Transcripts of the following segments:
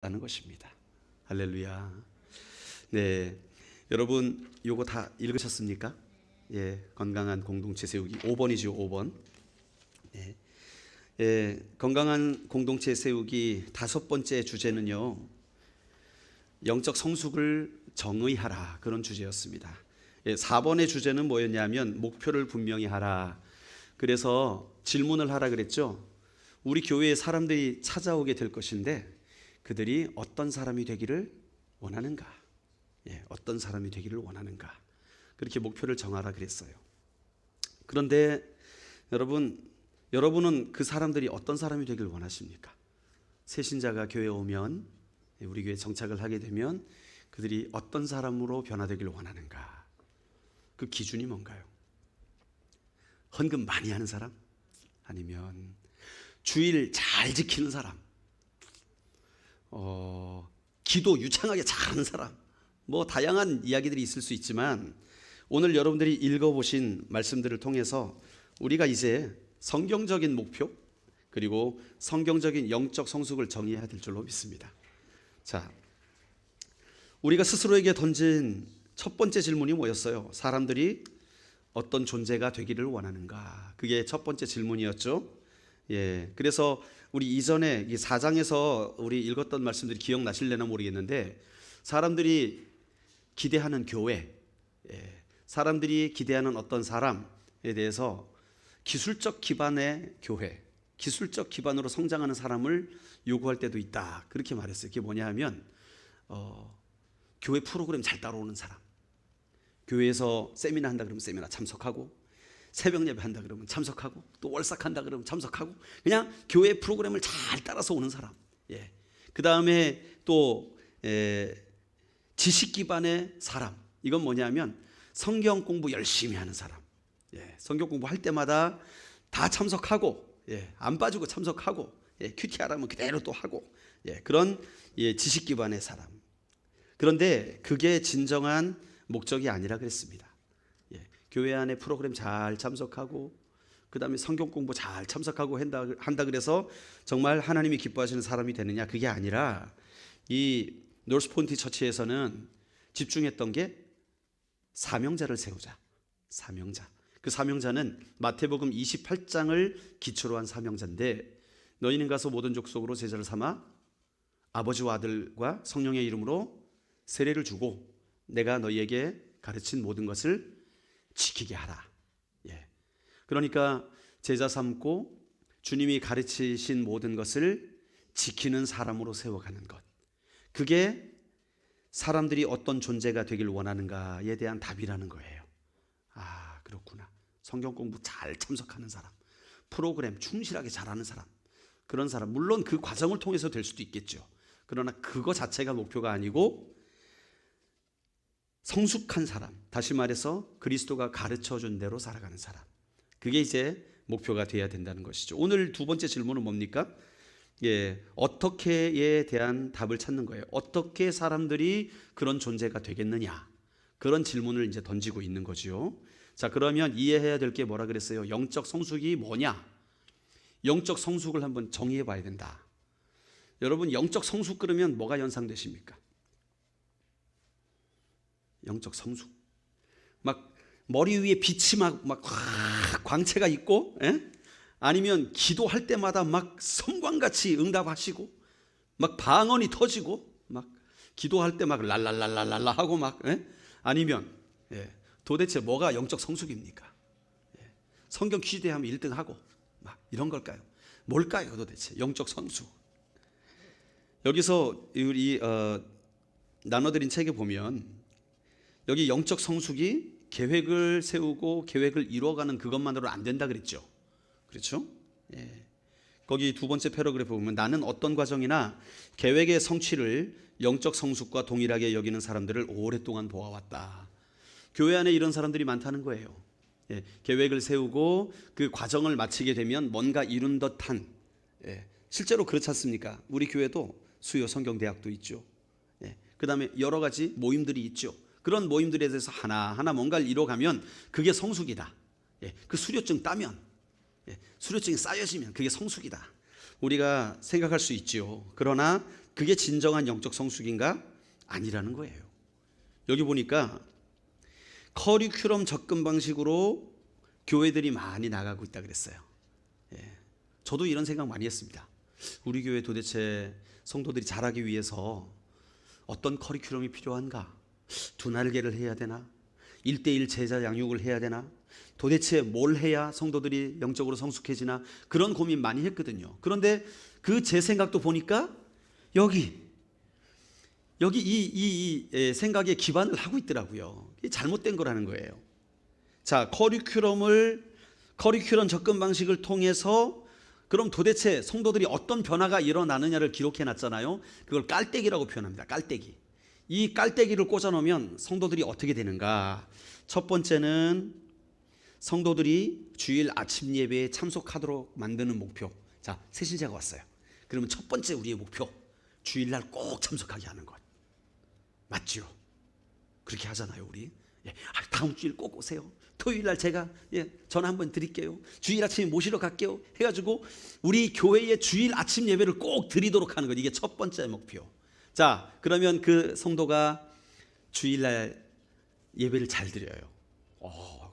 라는 것입니다. 할렐루야. 네, 여러분 요거 다 읽으셨습니까? 예, 건강한 공동체 세우기 5번이죠. 5번. 네. 예, 건강한 공동체 세우기 다섯 번째 주제는요, 영적 성숙을 정의하라, 그런 주제였습니다. 예, 4번의 주제는 뭐였냐면 목표를 분명히 하라. 그래서 질문을 하라 그랬죠. 우리 교회에 사람들이 찾아오게 될 것인데 그들이 어떤 사람이 되기를 원하는가? 예, 어떤 사람이 되기를 원하는가? 그렇게 목표를 정하라 그랬어요. 그런데 여러분은 그 사람들이 어떤 사람이 되기를 원하십니까? 새신자가 교회에 오면, 우리 교회에 정착을 하게 되면 그들이 어떤 사람으로 변화되기를 원하는가? 그 기준이 뭔가요? 헌금 많이 하는 사람? 아니면 주일 잘 지키는 사람? 기도 유창하게 잘하는 사람? 뭐 다양한 이야기들이 있을 수 있지만 오늘 여러분들이 읽어보신 말씀들을 통해서 우리가 이제 성경적인 목표 그리고 성경적인 영적 성숙을 정의해야 될 줄로 믿습니다. 자, 우리가 스스로에게 던진 첫 번째 질문이 뭐였어요? 사람들이 어떤 존재가 되기를 원하는가? 그게 첫 번째 질문이었죠. 예, 그래서 우리 이전에 이 4장에서 우리 읽었던 말씀들이 기억나실려나 모르겠는데, 사람들이 기대하는 교회, 사람들이 기대하는 어떤 사람에 대해서 기술적 기반의 교회, 기술적 기반으로 성장하는 사람을 요구할 때도 있다, 그렇게 말했어요. 그게 뭐냐 하면 교회 프로그램 잘 따라오는 사람, 교회에서 세미나 한다 그러면 세미나 참석하고, 새벽 예배 한다 그러면 참석하고, 또 월삭한다 그러면 참석하고, 그냥 교회 프로그램을 잘 따라서 오는 사람. 예. 그 다음에 또 지식 기반의 사람. 이건 뭐냐면 성경 공부 열심히 하는 사람. 예. 성경 공부할 때마다 다 참석하고, 안 빠지고 참석하고, 큐티하라면 그대로 또 하고, 그런 지식 기반의 사람. 그런데 그게 진정한 목적이 아니라 그랬습니다. 교회 안에 프로그램 잘 참석하고 그 다음에 성경 공부 잘 참석하고 한다 그래서 정말 하나님이 기뻐하시는 사람이 되느냐, 그게 아니라 이 노스포인트 처치에서는 집중했던 게 사명자를 세우자. 사명자. 그 사명자는 마태복음 28장을 기초로 한 사명자인데, 너희는 가서 모든 족속으로 제자를 삼아 아버지와 아들과 성령의 이름으로 세례를 주고 내가 너희에게 가르친 모든 것을 지키게 하라. 예. 그러니까 제자 삼고 주님이 가르치신 모든 것을 지키는 사람으로 세워가는 것, 그게 사람들이 어떤 존재가 되길 원하는가에 대한 답이라는 거예요. 아, 그렇구나. 성경 공부 잘 참석하는 사람, 프로그램 충실하게 잘하는 사람, 그런 사람, 물론 그 과정을 통해서 될 수도 있겠죠. 그러나 그거 자체가 목표가 아니고 성숙한 사람, 다시 말해서 그리스도가 가르쳐준 대로 살아가는 사람, 그게 이제 목표가 되어야 된다는 것이죠. 오늘 두 번째 질문은 뭡니까? 어떻게에 대한 답을 찾는 거예요. 어떻게 사람들이 그런 존재가 되겠느냐, 그런 질문을 이제 던지고 있는 거죠. 자, 그러면 이해해야 될 게 뭐라 그랬어요? 영적 성숙이 뭐냐? 영적 성숙을 한번 정의해 봐야 된다. 여러분, 영적 성숙 그러면 뭐가 연상되십니까? 영적 성숙, 막 머리 위에 빛이 막 광채가 있고, 아니면 기도할 때마다 막 성광같이 응답하시고, 막 방언이 터지고, 막 기도할 때 막 랄랄랄랄라 하고 막, 아니면 도대체 뭐가 영적 성숙입니까? 성경 퀴즈 대하면 1등하고 막 이런 걸까요? 뭘까요 도대체 영적 성숙? 여기서 우리 나눠드린 책에 보면 여기 영적 성숙이 계획을 세우고 계획을 이루어가는 그것만으로는 안 된다 그랬죠. 그렇죠? 예. 거기 두 번째 패러그래프 보면 나는 어떤 과정이나 계획의 성취를 영적 성숙과 동일하게 여기는 사람들을 오랫동안 보아왔다. 교회 안에 이런 사람들이 많다는 거예요. 계획을 세우고 그 과정을 마치게 되면 뭔가 이룬 듯한, 실제로 그렇지 않습니까? 우리 교회도 수요 성경대학도 있죠. 그 다음에 여러 가지 모임들이 있죠. 그런 모임들에 대해서 하나하나 뭔가를 이뤄가면 그게 성숙이다. 그 수료증 따면, 수료증이 쌓여지면 그게 성숙이다. 우리가 생각할 수 있지요. 그러나 그게 진정한 영적 성숙인가? 아니라는 거예요. 여기 보니까 커리큘럼 접근 방식으로 교회들이 많이 나가고 있다 그랬어요. 저도 이런 생각 많이 했습니다. 우리 교회 도대체 성도들이 자라기 위해서 어떤 커리큘럼이 필요한가? 두 날개를 해야 되나? 1:1 제자 양육을 해야 되나? 도대체 뭘 해야 성도들이 영적으로 성숙해지나? 그런 고민 많이 했거든요. 그런데 그 제 생각도 보니까 여기 이 생각에 기반을 하고 있더라고요. 이게 잘못된 거라는 거예요. 자, 커리큘럼 접근 방식을 통해서 그럼 도대체 성도들이 어떤 변화가 일어나느냐를 기록해 놨잖아요. 그걸 깔때기라고 표현합니다. 깔때기. 이 깔때기를 꽂아 놓으면 성도들이 어떻게 되는가? 첫 번째는 성도들이 주일 아침 예배에 참석하도록 만드는 목표. 자, 새신자가 왔어요. 그러면 첫 번째 우리의 목표, 주일날 꼭 참석하게 하는 것. 맞죠? 그렇게 하잖아요, 우리. 다음 주일 꼭 오세요. 토요일날 제가 전화 한번 드릴게요. 주일 아침에 모시러 갈게요. 해가지고 우리 교회의 주일 아침 예배를 꼭 드리도록 하는 것. 이게 첫 번째 목표. 자, 그러면 그 성도가 주일날 예배를 잘 드려요.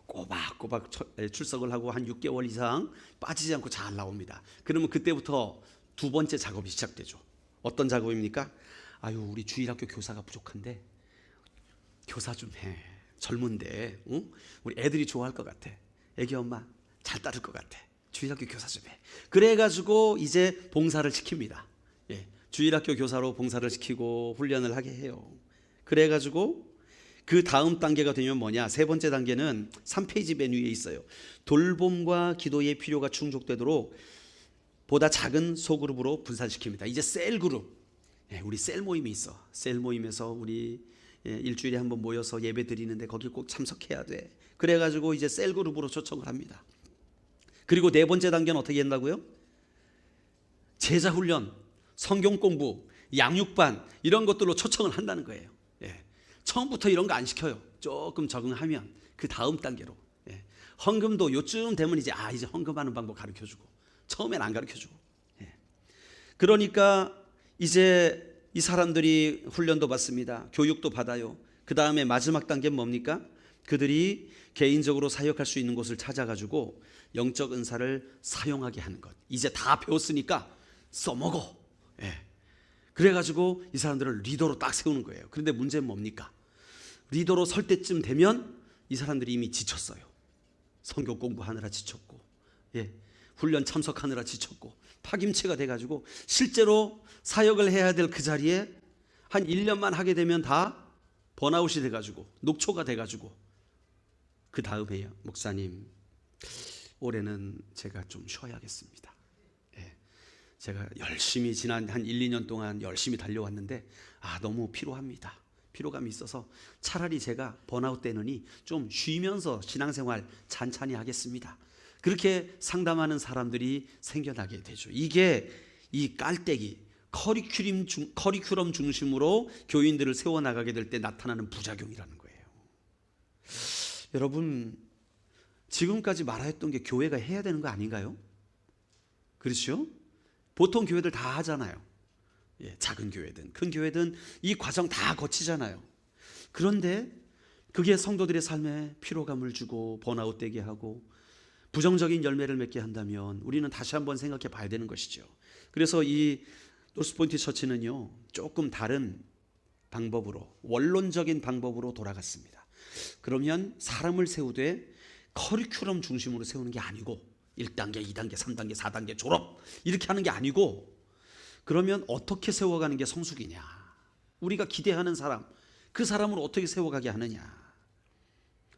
꼬박꼬박 출석을 하고 한 6개월 이상 빠지지 않고 잘 나옵니다. 그러면 그때부터 두 번째 작업이 시작되죠. 어떤 작업입니까? 아유, 우리 주일학교 교사가 부족한데 교사 좀 해. 젊은데 우리 애들이 좋아할 것 같아. 애기 엄마 잘 따를 것 같아. 주일학교 교사 좀 해. 그래가지고 이제 봉사를 시킵니다. 주일학교 교사로 봉사를 시키고 훈련을 하게 해요. 그래가지고 그 다음 단계가 되면 뭐냐? 세 번째 단계는 3페이지 맨 위에 있어요. 돌봄과 기도의 필요가 충족되도록 보다 작은 소그룹으로 분산시킵니다. 이제 셀그룹. 우리 셀 모임이 있어. 셀 모임에서 우리 일주일에 한번 모여서 예배 드리는데 거기 꼭 참석해야 돼. 그래가지고 이제 셀그룹으로 초청을 합니다. 그리고 네 번째 단계는 어떻게 한다고요? 제자 훈련, 성경 공부, 양육반 이런 것들로 초청을 한다는 거예요. 처음부터 이런 거 안 시켜요. 조금 적응하면 그 다음 단계로. 헌금도 요쯤 되면 이제 헌금하는 방법 가르쳐주고, 처음엔 안 가르쳐주고. 그러니까 이제 이 사람들이 훈련도 받습니다. 교육도 받아요. 그 다음에 마지막 단계는 뭡니까? 그들이 개인적으로 사역할 수 있는 곳을 찾아가지고 영적 은사를 사용하게 하는 것. 이제 다 배웠으니까 써먹어. 그래가지고 이 사람들을 리더로 딱 세우는 거예요. 그런데 문제는 뭡니까? 리더로 설 때쯤 되면 이 사람들이 이미 지쳤어요. 성경 공부하느라 지쳤고, 훈련 참석하느라 지쳤고, 파김치가 돼가지고 실제로 사역을 해야 될 그 자리에 한 1년만 하게 되면 다 번아웃이 돼가지고 녹초가 돼가지고 그 다음에요. 목사님, 올해는 제가 좀 쉬어야겠습니다. 제가 열심히 지난 한 1, 2년 동안 열심히 달려왔는데 너무 피로합니다. 피로감이 있어서 차라리 제가 번아웃 되느니 좀 쉬면서 신앙생활 찬찬히 하겠습니다. 그렇게 상담하는 사람들이 생겨나게 되죠. 이게 이 깔때기, 커리큘럼 중심으로 교인들을 세워나가게 될 때 나타나는 부작용이라는 거예요. 여러분, 지금까지 말하였던 게 교회가 해야 되는 거 아닌가요? 그렇죠? 보통 교회들 다 하잖아요. 작은 교회든 큰 교회든 이 과정 다 거치잖아요. 그런데 그게 성도들의 삶에 피로감을 주고 번아웃 되게 하고 부정적인 열매를 맺게 한다면 우리는 다시 한번 생각해 봐야 되는 것이죠. 그래서 이 노스포인트 처치는요, 조금 다른 방법으로, 원론적인 방법으로 돌아갔습니다. 그러면 사람을 세우되 커리큘럼 중심으로 세우는 게 아니고 1단계, 2단계, 3단계, 4단계 졸업 이렇게 하는 게 아니고, 그러면 어떻게 세워가는 게 성숙이냐? 우리가 기대하는 사람, 그 사람을 어떻게 세워가게 하느냐?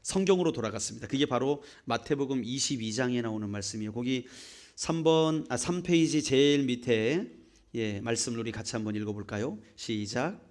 성경으로 돌아갔습니다. 그게 바로 마태복음 22장에 나오는 말씀이에요. 거기 3페이지 제일 밑에 말씀을 우리 같이 한번 읽어볼까요? 시작.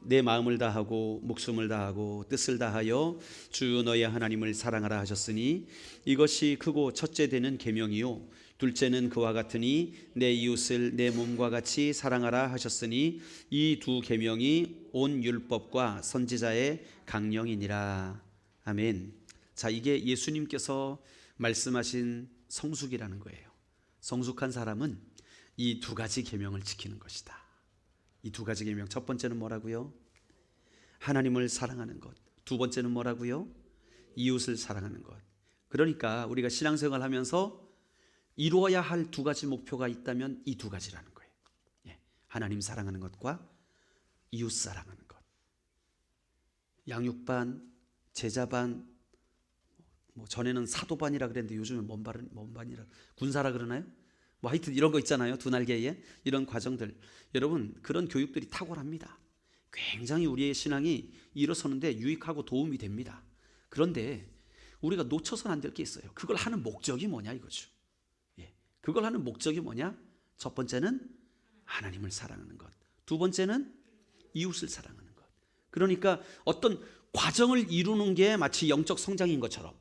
내 마음을 다하고 목숨을 다하고 뜻을 다하여 주 너의 하나님을 사랑하라 하셨으니 이것이 크고 첫째 되는 계명이요 둘째는 그와 같으니 내 이웃을 내 몸과 같이 사랑하라 하셨으니 이 두 계명이 온 율법과 선지자의 강령이니라. 아멘. 자, 이게 예수님께서 말씀하신 성숙이라는 거예요. 성숙한 사람은 이 두 가지 계명을 지키는 것이다. 이 두 가지 계명, 첫 번째는 뭐라고요? 하나님을 사랑하는 것. 두 번째는 뭐라고요? 이웃을 사랑하는 것. 그러니까 우리가 신앙생활 하면서 이루어야 할 두 가지 목표가 있다면 이 두 가지라는 거예요. 하나님 사랑하는 것과 이웃 사랑하는 것. 양육반, 제자반, 뭐 전에는 사도반이라 그랬는데 요즘은 뭔 반이라, 군사라 그러나요? 뭐 하여튼 이런 거 있잖아요. 두 날개에 이런 과정들. 여러분, 그런 교육들이 탁월합니다. 굉장히 우리의 신앙이 일어서는데 유익하고 도움이 됩니다. 그런데 우리가 놓쳐서는 안 될 게 있어요. 그걸 하는 목적이 뭐냐 이거죠. 그걸 하는 목적이 뭐냐? 첫 번째는 하나님을 사랑하는 것. 두 번째는 이웃을 사랑하는 것. 그러니까 어떤 과정을 이루는 게 마치 영적 성장인 것처럼,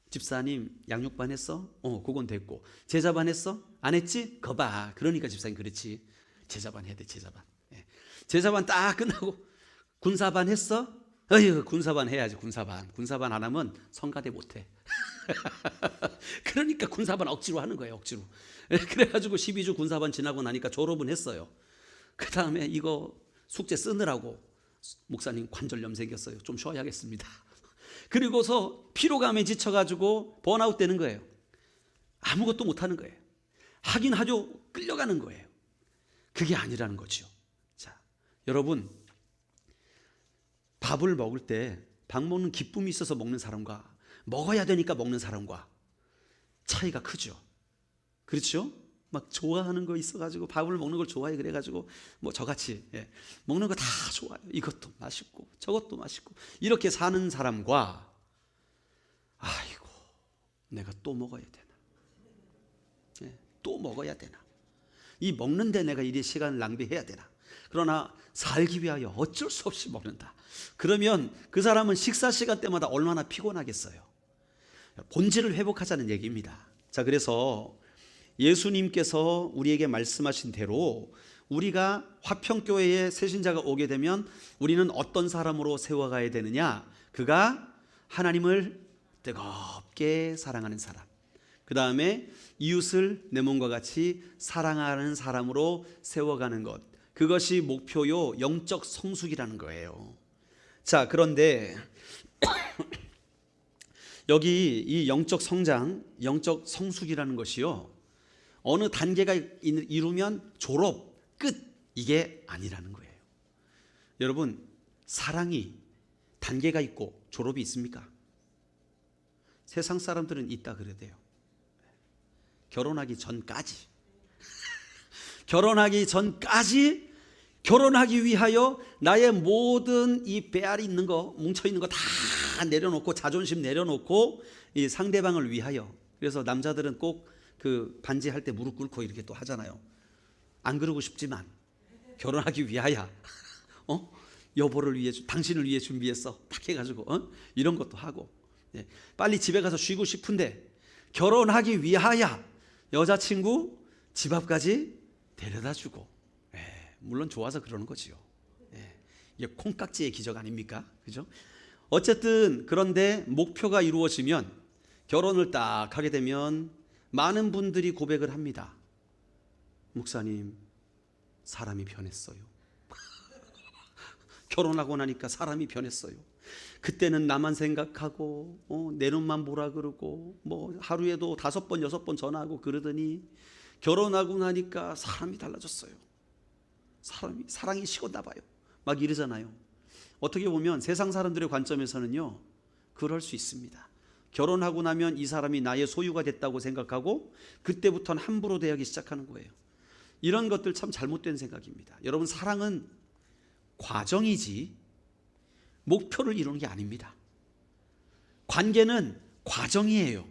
집사님 양육반 했어? 그건 됐고. 제자반 했어? 안 했지? 거봐. 그러니까 집사님 그렇지. 제자반 해야 돼. 제자반. 제자반 딱 끝나고 군사반 했어? 어휴, 군사반 해야지. 군사반 안 하면 성가대 못해. 그러니까 군사반 억지로 하는 거예요. 억지로. 그래가지고 12주 군사반 지나고 나니까 졸업은 했어요. 그 다음에 이거 숙제 쓰느라고 목사님 관절염 생겼어요. 좀 쉬어야겠습니다. 그리고서 피로감에 지쳐가지고 번아웃 되는 거예요. 아무것도 못하는 거예요. 하긴 하죠. 끌려가는 거예요. 그게 아니라는 거죠. 자, 여러분, 밥을 먹을 때 밥 먹는 기쁨이 있어서 먹는 사람과 먹어야 되니까 먹는 사람과 차이가 크죠. 그렇죠? 막 좋아하는 거 있어가지고 밥을 먹는 걸 좋아해 그래가지고 뭐 저같이 먹는 거 다 좋아요. 이것도 맛있고 저것도 맛있고 이렇게 사는 사람과, 아이고 내가 또 먹어야 되나, 또 먹어야 되나, 이 먹는데 내가 이리 시간을 낭비해야 되나, 그러나 살기 위하여 어쩔 수 없이 먹는다. 그러면 그 사람은 식사 시간 때마다 얼마나 피곤하겠어요. 본질을 회복하자는 얘기입니다. 자, 그래서 예수님께서 우리에게 말씀하신 대로 우리가 화평교회에 새신자가 오게 되면 우리는 어떤 사람으로 세워가야 되느냐? 그가 하나님을 뜨겁게 사랑하는 사람, 그 다음에 이웃을 내 몸과 같이 사랑하는 사람으로 세워가는 것, 그것이 목표요 영적 성숙이라는 거예요. 자, 그런데 여기 이 영적 성장, 영적 성숙이라는 것이요, 어느 단계가 이루면 졸업, 끝, 이게 아니라는 거예요. 여러분, 사랑이 단계가 있고 졸업이 있습니까? 세상 사람들은 있다 그래대요. 결혼하기 전까지 결혼하기 위하여 나의 모든 이 배알이 있는 거, 뭉쳐있는 거 다 내려놓고, 자존심 내려놓고 이 상대방을 위하여. 그래서 남자들은 꼭 그 반지할 때 무릎 꿇고 이렇게 또 하잖아요. 안 그러고 싶지만 결혼하기 위하여 여보를 위해, 당신을 위해 준비했어 딱 해가지고 이런 것도 하고, 빨리 집에 가서 쉬고 싶은데 결혼하기 위하여 여자친구 집 앞까지 데려다주고, 물론 좋아서 그러는 거지요. 이게 콩깍지의 기적 아닙니까? 그죠? 어쨌든 그런데 목표가 이루어지면, 결혼을 딱 하게 되면 많은 분들이 고백을 합니다. 목사님, 사람이 변했어요. 결혼하고 나니까 사람이 변했어요. 그때는 나만 생각하고 내 눈만 보라 그러고 뭐 하루에도 5번 6번 전화하고 그러더니 결혼하고 나니까 사람이 달라졌어요. 사랑이 식었나 봐요. 막 이러잖아요. 어떻게 보면 세상 사람들의 관점에서는요, 그럴 수 있습니다. 결혼하고 나면 이 사람이 나의 소유가 됐다고 생각하고 그때부터는 함부로 대하기 시작하는 거예요. 이런 것들 참 잘못된 생각입니다. 여러분, 사랑은 과정이지 목표를 이루는 게 아닙니다. 관계는 과정이에요.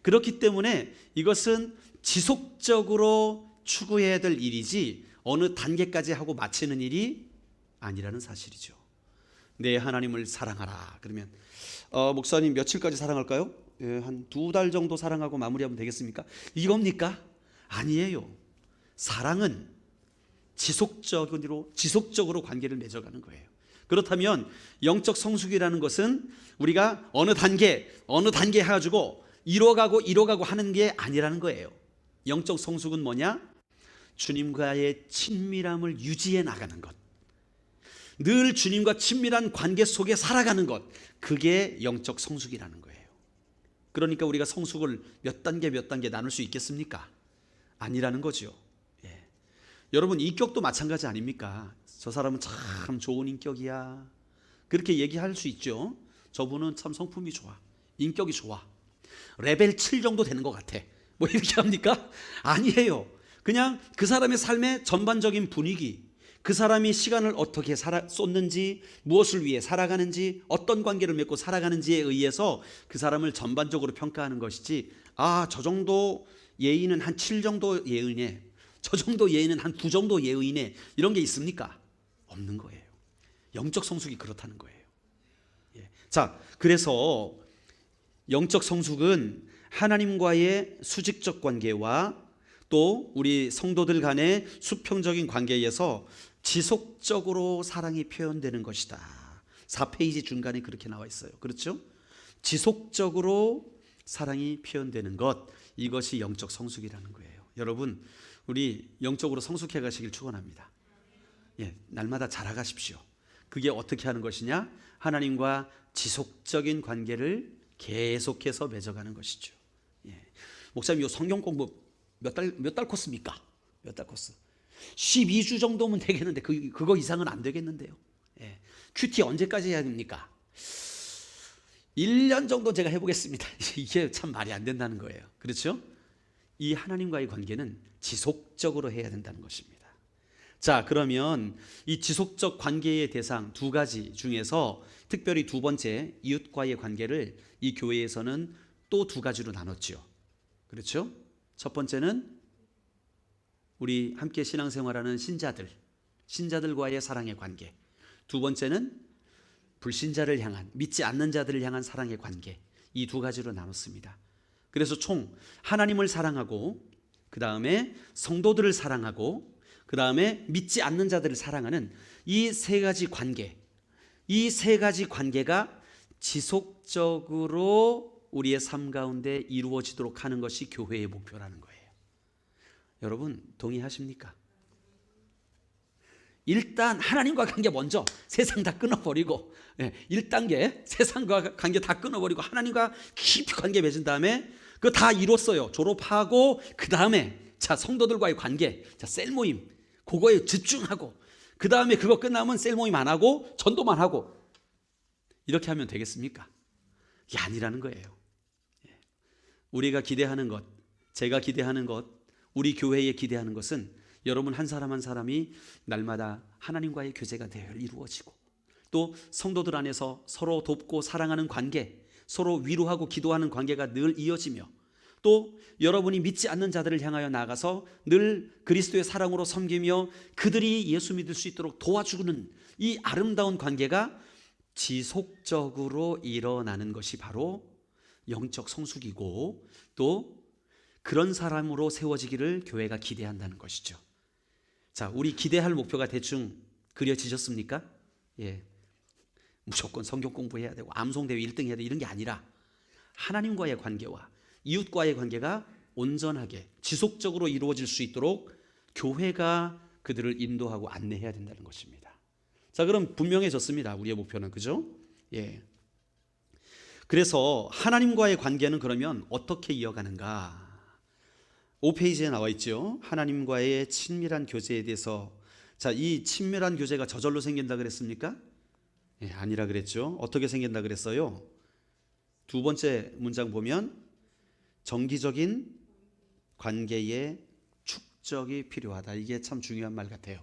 그렇기 때문에 이것은 지속적으로 추구해야 될 일이지 어느 단계까지 하고 마치는 일이 아니라는 사실이죠. 내 하나님을 사랑하라. 그러면 목사님 며칠까지 사랑할까요? 한 2달 정도 사랑하고 마무리하면 되겠습니까? 이겁니까? 아니에요. 사랑은 지속적으로 관계를 맺어가는 거예요. 그렇다면 영적 성숙이라는 것은 우리가 어느 단계 해가지고 이뤄가고 하는 게 아니라는 거예요. 영적 성숙은 뭐냐? 주님과의 친밀함을 유지해 나가는 것. 늘 주님과 친밀한 관계 속에 살아가는 것. 그게 영적 성숙이라는 거예요. 그러니까 우리가 성숙을 몇 단계 나눌 수 있겠습니까? 아니라는 거죠. 예. 여러분, 인격도 마찬가지 아닙니까? 저 사람은 참 좋은 인격이야. 그렇게 얘기할 수 있죠. 저분은 참 성품이 좋아. 인격이 좋아. 레벨 7 정도 되는 것 같아. 뭐 이렇게 합니까? 아니에요. 그냥 그 사람의 삶의 전반적인 분위기, 그 사람이 시간을 어떻게 쏟는지, 무엇을 위해 살아가는지, 어떤 관계를 맺고 살아가는지에 의해서 그 사람을 전반적으로 평가하는 것이지, 저 정도 예의는 한 7 정도 예의네, 저 정도 예의는 한 9 정도 예의네, 이런 게 있습니까? 없는 거예요. 영적 성숙이 그렇다는 거예요. 예. 자, 그래서 영적 성숙은 하나님과의 수직적 관계와 또 우리 성도들 간의 수평적인 관계에서 지속적으로 사랑이 표현되는 것이다. 4페이지 중간에 그렇게 나와 있어요. 그렇죠? 지속적으로 사랑이 표현되는 것, 이것이 영적 성숙이라는 거예요. 여러분, 우리 영적으로 성숙해 가시길 축원합니다. 예, 날마다 자라가십시오. 그게 어떻게 하는 것이냐? 하나님과 지속적인 관계를 계속해서 맺어가는 것이죠. 예. 목사님, 이 성경 공부 몇 달 코스입니까? 몇 달 코스? 12주 정도면 되겠는데 그거 이상은 안 되겠는데요. 예. 큐티 언제까지 해야 됩니까? 1년 정도 제가 해보겠습니다. 이게 참 말이 안 된다는 거예요. 그렇죠? 이 하나님과의 관계는 지속적으로 해야 된다는 것입니다. 자, 그러면 이 지속적 관계의 대상 2가지 중에서 특별히 2번째 이웃과의 관계를 이 교회에서는 또 2가지로 나눴죠. 그렇죠? 첫 번째는 우리 함께 신앙생활하는 신자들과의 사랑의 관계. 2번째는 불신자를 향한, 믿지 않는 자들을 향한 사랑의 관계. 이 2가지로 나눴습니다. 그래서 총 하나님을 사랑하고, 그 다음에 성도들을 사랑하고, 그 다음에 믿지 않는 자들을 사랑하는 이 3가지 관계, 이 3가지 관계가 지속적으로 우리의 삶 가운데 이루어지도록 하는 것이 교회의 목표라는 거예요. 여러분, 동의하십니까? 일단 하나님과 관계 먼저 세상 다 끊어버리고, 1단계 세상과 관계 다 끊어버리고 하나님과 깊이 관계 맺은 다음에 그거 다 이뤘어요. 졸업하고 그 다음에 자, 성도들과의 관계, 자, 셀 모임, 그거에 집중하고, 그 다음에 그거 끝나면 셀 모임 안 하고 전도만 하고, 이렇게 하면 되겠습니까? 이게 아니라는 거예요. 우리가 기대하는 것, 제가 기대하는 것, 우리 교회에 기대하는 것은 여러분 한 사람 한 사람이 날마다 하나님과의 교제가 늘 이루어지고, 또 성도들 안에서 서로 돕고 사랑하는 관계, 서로 위로하고 기도하는 관계가 늘 이어지며, 또 여러분이 믿지 않는 자들을 향하여 나가서 늘 그리스도의 사랑으로 섬기며 그들이 예수 믿을 수 있도록 도와주는 이 아름다운 관계가 지속적으로 일어나는 것이 바로 영적 성숙이고, 또 그런 사람으로 세워지기를 교회가 기대한다는 것이죠. 자, 우리 기대할 목표가 대충 그려지셨습니까? 예, 무조건 성경 공부해야 되고 암송대회 1등 해야 돼, 이런 게 아니라 하나님과의 관계와 이웃과의 관계가 온전하게 지속적으로 이루어질 수 있도록 교회가 그들을 인도하고 안내해야 된다는 것입니다. 자, 그럼 분명해졌습니다. 우리의 목표는. 그죠? 예. 그래서 하나님과의 관계는 그러면 어떻게 이어가는가? 5페이지에 나와 있죠. 하나님과의 친밀한 교제에 대해서. 자, 이 친밀한 교제가 저절로 생긴다 그랬습니까? 예, 아니라 그랬죠. 어떻게 생긴다 그랬어요? 2번째 문장 보면 정기적인 관계의 축적이 필요하다. 이게 참 중요한 말 같아요.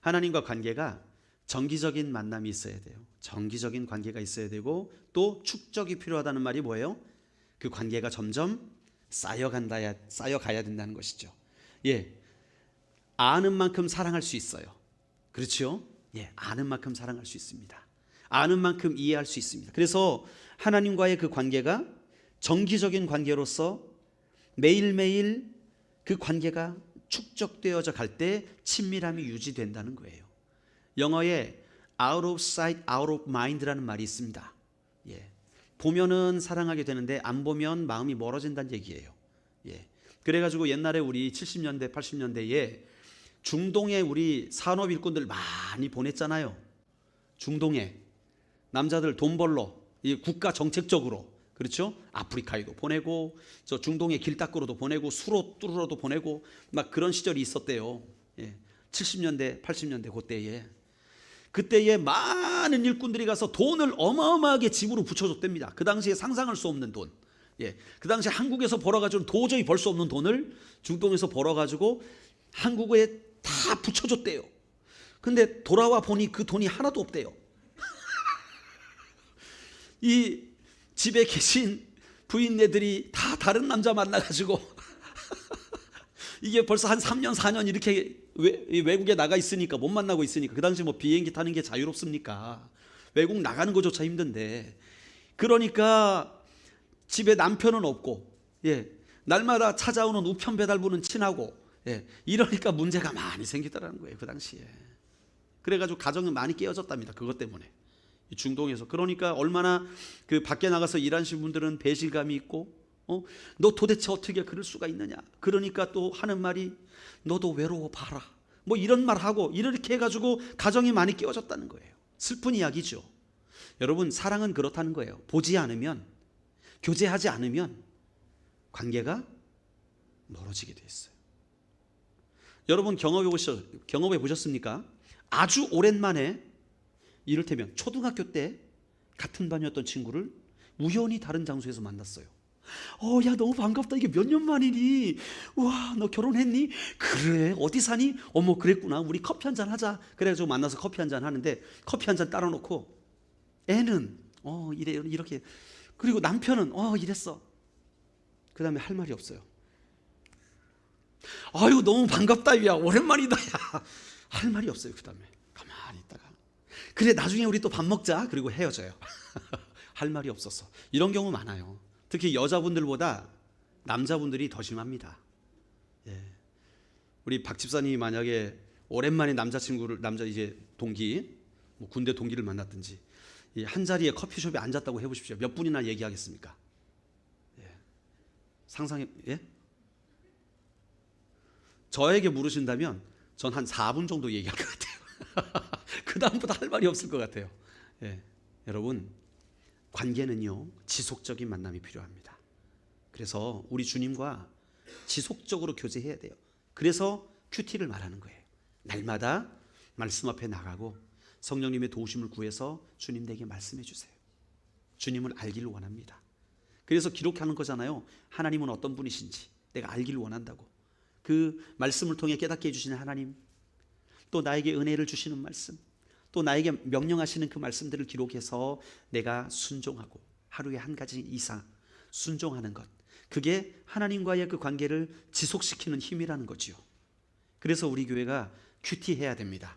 하나님과 관계가 정기적인 만남이 있어야 돼요. 정기적인 관계가 있어야 되고, 또 축적이 필요하다는 말이 뭐예요? 그 관계가 점점 쌓여가야 된다는 것이죠. 예, 아는 만큼 사랑할 수 있어요. 그렇죠? 예, 아는 만큼 사랑할 수 있습니다. 아는 만큼 이해할 수 있습니다. 그래서 하나님과의 그 관계가 정기적인 관계로서 매일매일 그 관계가 축적되어져 갈 때 친밀함이 유지된다는 거예요. 영어에 out of sight, out of mind라는 말이 있습니다. 예, 보면은 사랑하게 되는데 안 보면 마음이 멀어진다는 얘기예요. 예, 그래가지고 옛날에 우리 70년대 80년대에 중동에 우리 산업 일꾼들 많이 보냈잖아요. 중동에 남자들 돈 벌러 이 국가 정책적으로, 그렇죠? 아프리카에도 보내고 저 중동의 길 닦으러도 보내고 수로 뚫으러도 보내고 막 그런 시절이 있었대요. 70년대 80년대 그때에 많은 일꾼들이 가서 돈을 어마어마하게 집으로 붙여줬답니다. 그 당시에 상상할 수 없는 돈. 그 당시에 한국에서 벌어가지고 도저히 벌 수 없는 돈을 중동에서 벌어가지고 한국에 다 붙여줬대요. 근데 돌아와 보니 그 돈이 하나도 없대요. 이 집에 계신 부인네들이 다 다른 남자 만나가지고 이게 벌써 한 3년 4년 이렇게 외국에 나가 있으니까, 못 만나고 있으니까, 그 당시 뭐 비행기 타는 게 자유롭습니까? 외국 나가는 것조차 힘든데, 그러니까 집에 남편은 없고, 날마다 찾아오는 우편 배달부는 친하고, 이러니까 문제가 많이 생기더라는 거예요, 그 당시에. 그래가지고 가정이 많이 깨어졌답니다, 그것 때문에. 중동에서. 그러니까 얼마나 그 밖에 나가서 일하시는 분들은 배신감이 있고, 너 도대체 어떻게 그럴 수가 있느냐. 그러니까 또 하는 말이 너도 외로워 봐라. 뭐 이런 말 하고 이렇게 해가지고 가정이 많이 깨어졌다는 거예요. 슬픈 이야기죠. 여러분, 사랑은 그렇다는 거예요. 보지 않으면, 교제하지 않으면 관계가 멀어지게 돼 있어요. 여러분 경험해 보셨습니까? 아주 오랜만에, 이를테면 초등학교 때 같은 반이었던 친구를 우연히 다른 장소에서 만났어요. 야, 너무 반갑다. 이게 몇 년 만이니? 우와, 너 결혼했니? 그래, 어디 사니? 어머, 그랬구나. 우리 커피 한잔 하자. 그래가지고 만나서 커피 한잔 하는데, 커피 한잔 따라 놓고 애는 이래 이렇게, 그리고 남편은 이랬어. 그 다음에 할 말이 없어요. 아유, 너무 반갑다. 야, 오랜만이다. 야. 할 말이 없어요. 그 다음에 가만히 있다가, 그래, 나중에 우리 또 밥 먹자. 그리고 헤어져요. 할 말이 없어서. 이런 경우 많아요. 특히 여자분들보다 남자분들이 더 심합니다. 우리 박 집사님이 만약에 오랜만에 남자 이제 동기, 뭐 군대 동기를 만났든지 한 자리에 커피숍에 앉았다고 해보십시오. 몇 분이나 얘기하겠습니까? 상상해. 저에게 물으신다면 전 한 4분 정도 얘기할 것 같아요. 그 다음부터 할 말이 없을 것 같아요. 여러분, 관계는요, 지속적인 만남이 필요합니다. 그래서 우리 주님과 지속적으로 교제해야 돼요. 그래서 큐티를 말하는 거예요. 날마다 말씀 앞에 나가고 성령님의 도우심을 구해서 주님 내게 말씀해 주세요. 주님을 알기를 원합니다. 그래서 기록하는 거잖아요. 하나님은 어떤 분이신지 내가 알기를 원한다고. 그 말씀을 통해 깨닫게 해주시는 하나님, 또 나에게 은혜를 주시는 말씀, 또 나에게 명령하시는 그 말씀들을 기록해서 내가 순종하고 하루에 한 가지 이상 순종하는 것, 그게 하나님과의 그 관계를 지속시키는 힘이라는 거지요. 그래서 우리 교회가 큐티해야 됩니다.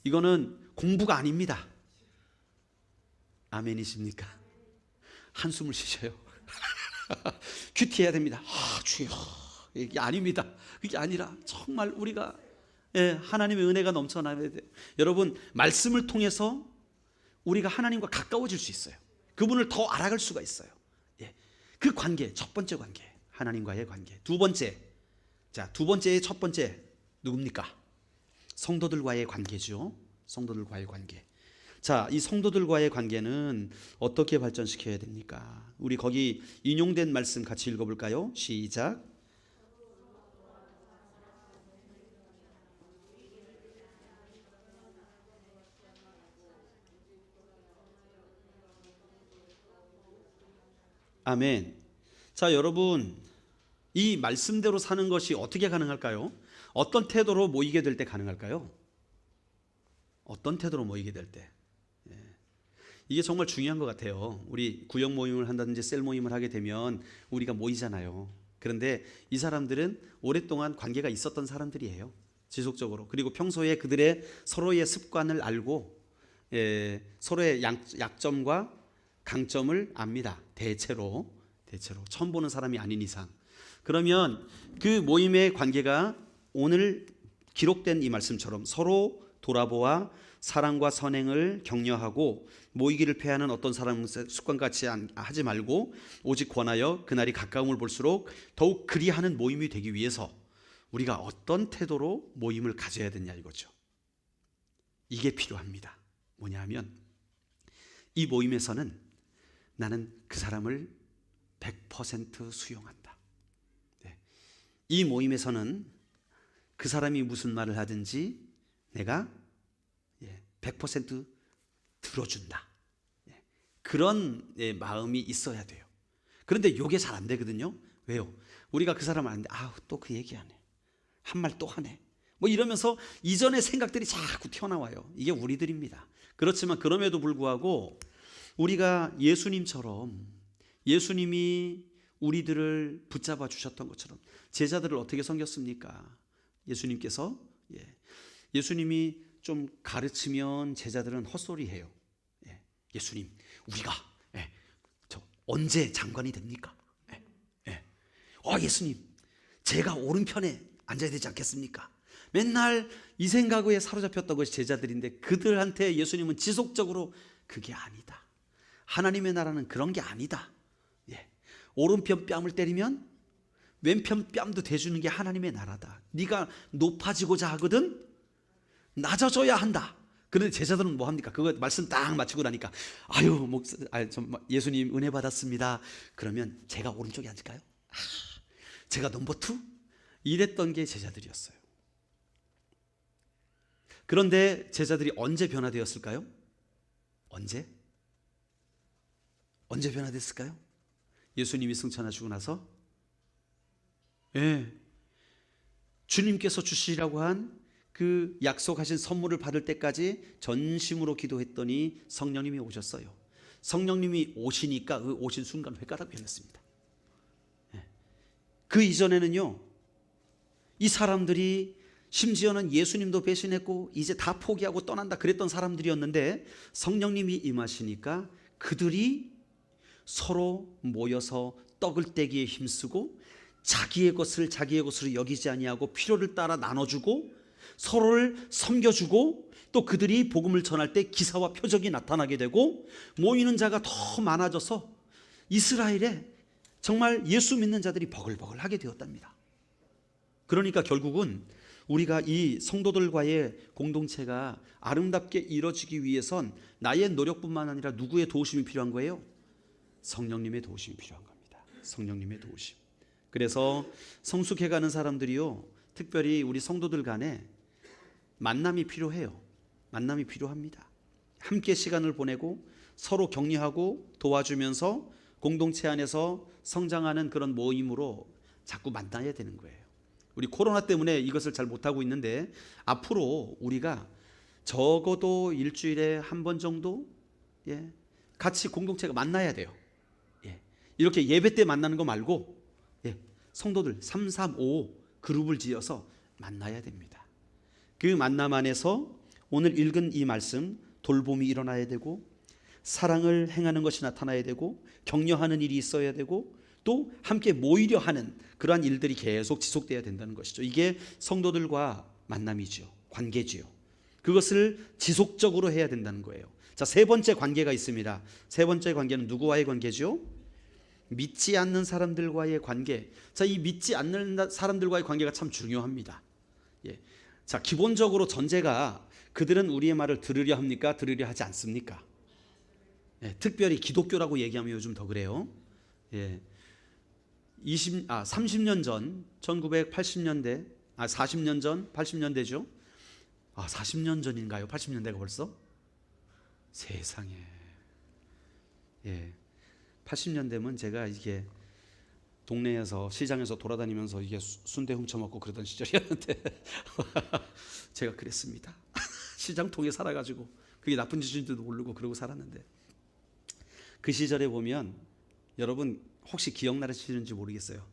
이거는 공부가 아닙니다. 아멘이십니까? 한숨을 쉬셔요. 큐티해야 됩니다. 주여, 이게 아닙니다. 그게 아니라 정말 우리가 하나님의 은혜가 넘쳐나야 돼요. 여러분, 말씀을 통해서 우리가 하나님과 가까워질 수 있어요. 그분을 더 알아갈 수가 있어요. 그 관계, 첫 번째 관계, 하나님과의 관계. 두 번째, 두 번째의 첫 번째 누굽니까? 성도들과의 관계죠. 성도들과의 관계. 이 성도들과의 관계는 어떻게 발전시켜야 됩니까? 우리 거기 인용된 말씀 같이 읽어볼까요? 시작. 아멘. 여러분, 이 말씀대로 사는 것이 어떻게 가능할까요? 어떤 태도로 모이게 될 때 가능할까요? 어떤 태도로 모이게 될 때? 이게 정말 중요한 것 같아요. 우리 구역 모임을 한다든지 셀 모임을 하게 되면 우리가 모이잖아요. 그런데 이 사람들은 오랫동안 관계가 있었던 사람들이에요. 지속적으로. 그리고 평소에 그들의 서로의 습관을 알고 서로의 약점과 강점을 압니다. 대체로 처음 보는 사람이 아닌 이상. 그러면 그 모임의 관계가 오늘 기록된 이 말씀처럼 서로 돌아보아 사랑과 선행을 격려하고 모이기를 패하는 어떤 사람 습관같이 하지 말고 오직 권하여 그날이 가까움을 볼수록 더욱 그리하는 모임이 되기 위해서 우리가 어떤 태도로 모임을 가져야 되냐 이거죠. 이게 필요합니다. 뭐냐 하면 이 모임에서는 나는 그 사람을 100% 수용한다. 이 모임에서는 그 사람이 무슨 말을 하든지 내가 100% 들어준다. 그런 마음이 있어야 돼요. 그런데 이게 잘 안 되거든요. 왜요? 우리가 그 사람을 아는데 또 그 얘기하네. 한 말 또 하네. 뭐 이러면서 이전의 생각들이 자꾸 튀어나와요. 이게 우리들입니다. 그렇지만 그럼에도 불구하고 우리가 예수님처럼 예수님이 우리들을 붙잡아 주셨던 것처럼 제자들을 어떻게 섬겼습니까? 예수님께서 예수님이 좀 가르치면 제자들은 헛소리해요. 예수님, 우리가 저 언제 장관이 됩니까? 예수님, 제가 오른편에 앉아야 되지 않겠습니까? 맨날 이 생각에 사로잡혔던 것이 제자들인데 그들한테 예수님은 지속적으로 그게 아니다. 하나님의 나라는 그런 게 아니다. 오른편 뺨을 때리면 왼편 뺨도 대주는 게 하나님의 나라다. 네가 높아지고자 하거든 낮아져야 한다. 그런데 제자들은 뭐 합니까? 그거 말씀 딱 마치고 나니까 예수님 은혜 받았습니다. 그러면 제가 오른쪽에 앉을까요? 제가 넘버 2? 이랬던 게 제자들이었어요. 그런데 제자들이 언제 변화되었을까요? 언제 변화됐을까요? 예수님이 승천하시고 나서 주님께서 주시라고 한 그 약속하신 선물을 받을 때까지 전심으로 기도했더니 성령님이 오셨어요. 성령님이 오시니까 그 오신 순간 회가닥 변했습니다. 그 이전에는요, 이 사람들이 심지어는 예수님도 배신했고 이제 다 포기하고 떠난다 그랬던 사람들이었는데 성령님이 임하시니까 그들이 서로 모여서 떡을 떼기에 힘쓰고 자기의 것을 자기의 것으로 여기지 아니하고 필요를 따라 나눠주고 서로를 섬겨주고 또 그들이 복음을 전할 때 기사와 표적이 나타나게 되고 모이는 자가 더 많아져서 이스라엘에 정말 예수 믿는 자들이 버글버글하게 되었답니다. 그러니까 결국은 우리가 이 성도들과의 공동체가 아름답게 이루어지기 위해선 나의 노력뿐만 아니라 누구의 도우심이 필요한 거예요? 성령님의 도우심이 필요한 겁니다. 성령님의 도우심. 그래서 성숙해가는 사람들이요, 특별히 우리 성도들 간에 만남이 필요해요. 만남이 필요합니다. 함께 시간을 보내고 서로 격려하고 도와주면서 공동체 안에서 성장하는 그런 모임으로 자꾸 만나야 되는 거예요. 우리 코로나 때문에 이것을 잘 못하고 있는데 앞으로 우리가 적어도 일주일에 한 번 정도 같이 공동체가 만나야 돼요. 이렇게 예배 때 만나는 거 말고 성도들 3, 3, 5 그룹을 지어서 만나야 됩니다. 그 만남 안에서 오늘 읽은 이 말씀 돌봄이 일어나야 되고 사랑을 행하는 것이 나타나야 되고 격려하는 일이 있어야 되고 또 함께 모이려 하는 그러한 일들이 계속 지속돼야 된다는 것이죠. 이게 성도들과 만남이죠. 관계지요. 그것을 지속적으로 해야 된다는 거예요. 자, 세 번째 관계가 있습니다. 세 번째 관계는 누구와의 관계죠? 믿지 않는 사람들과의 관계. 자, 이 믿지 않는 사람들과의 관계가 참 중요합니다. 자, 기본적으로 전제가 그들은 우리의 말을 들으려 합니까? 들으려 하지 않습니까? 특별히 기독교라고 얘기하면 요즘 더 그래요. 30년 전 1980년대 40년 전 80년대죠. 40년 전인가요? 80년대가 벌써? 세상에. 80년대면 제가 이게 동네에서 시장에서 돌아다니면서 이게 순대 훔쳐먹고 그러던 시절이었는데 제가 그랬습니다. 시장 통에 살아가지고 그게 나쁜 짓인지도 모르고 그러고 살았는데 그 시절에 보면 여러분 혹시 기억나시는지 모르겠어요.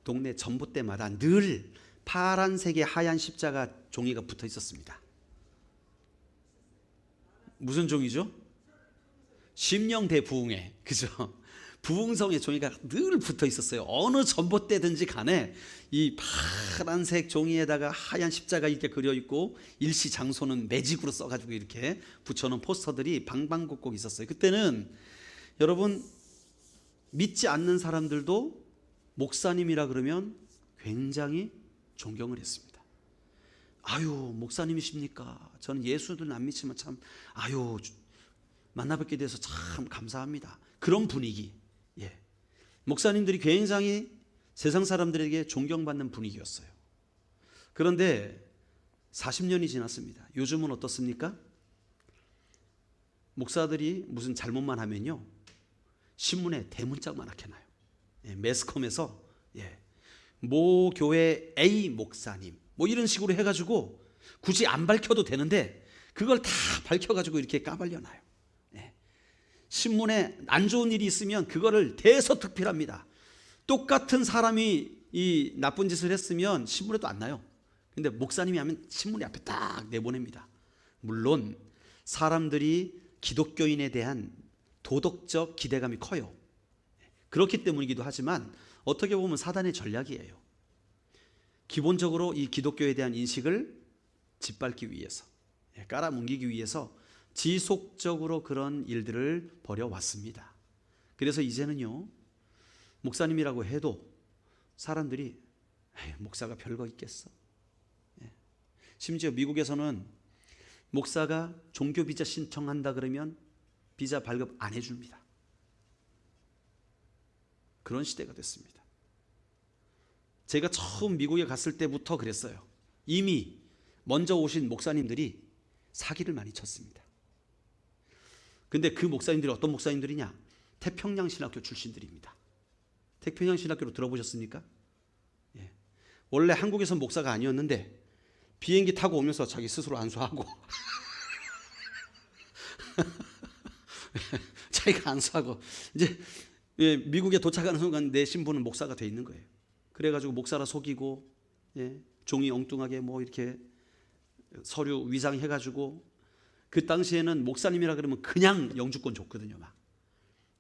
동네 전봇대마다 늘 파란색의 하얀 십자가 종이가 붙어 있었습니다. 무슨 종이죠? 심령대부흥회. 그죠? 부흥성에 종이가 늘 붙어 있었어요. 어느 전봇대든지 간에 이 파란색 종이에다가 하얀 십자가 이렇게 그려 있고 일시 장소는 매직으로 써가지고 이렇게 붙여놓은 포스터들이 방방곡곡 있었어요. 그때는 여러분 믿지 않는 사람들도 목사님이라 그러면 굉장히 존경을 했습니다. 아유, 목사님이십니까? 저는 예수는 안 믿지만 참 아유 만나뵙게 돼서 참 감사합니다. 그런 분위기. 예. 목사님들이 굉장히 세상 사람들에게 존경받는 분위기였어요. 그런데 40년이 지났습니다. 요즘은 어떻습니까? 목사들이 무슨 잘못만 하면요, 신문에 대문짝만 하게나요. 예, 매스컴에서 모 교회 A 목사님 뭐 이런 식으로 해가지고 굳이 안 밝혀도 되는데 그걸 다 밝혀가지고 이렇게 까발려놔요. 신문에 안 좋은 일이 있으면 그거를 대서특필합니다. 똑같은 사람이 이 나쁜 짓을 했으면 신문에도 안 나요. 근데 목사님이 하면 신문에 앞에 딱 내보냅니다. 물론 사람들이 기독교인에 대한 도덕적 기대감이 커요. 그렇기 때문이기도 하지만 어떻게 보면 사단의 전략이에요. 기본적으로 이 기독교에 대한 인식을 짓밟기 위해서, 깔아뭉개기 위해서 지속적으로 그런 일들을 벌여왔습니다. 그래서 이제는요, 목사님이라고 해도 사람들이 목사가 별거 있겠어. 심지어 미국에서는 목사가 종교 비자 신청한다 그러면 비자 발급 안 해줍니다. 그런 시대가 됐습니다. 제가 처음 미국에 갔을 때부터 그랬어요. 이미 먼저 오신 목사님들이 사기를 많이 쳤습니다. 근데 그 목사님들이 어떤 목사님들이냐? 태평양 신학교 출신들입니다. 태평양 신학교로 들어보셨습니까? 예. 원래 한국에서 목사가 아니었는데 비행기 타고 오면서 자기 스스로 안수하고 자기가 안수하고 이제 미국에 도착하는 순간 내 신분은 목사가 돼 있는 거예요. 그래가지고 목사라 속이고, 종이 엉뚱하게 뭐 이렇게 서류 위장해가지고, 그 당시에는 목사님이라 그러면 그냥 영주권 줬거든요, 막.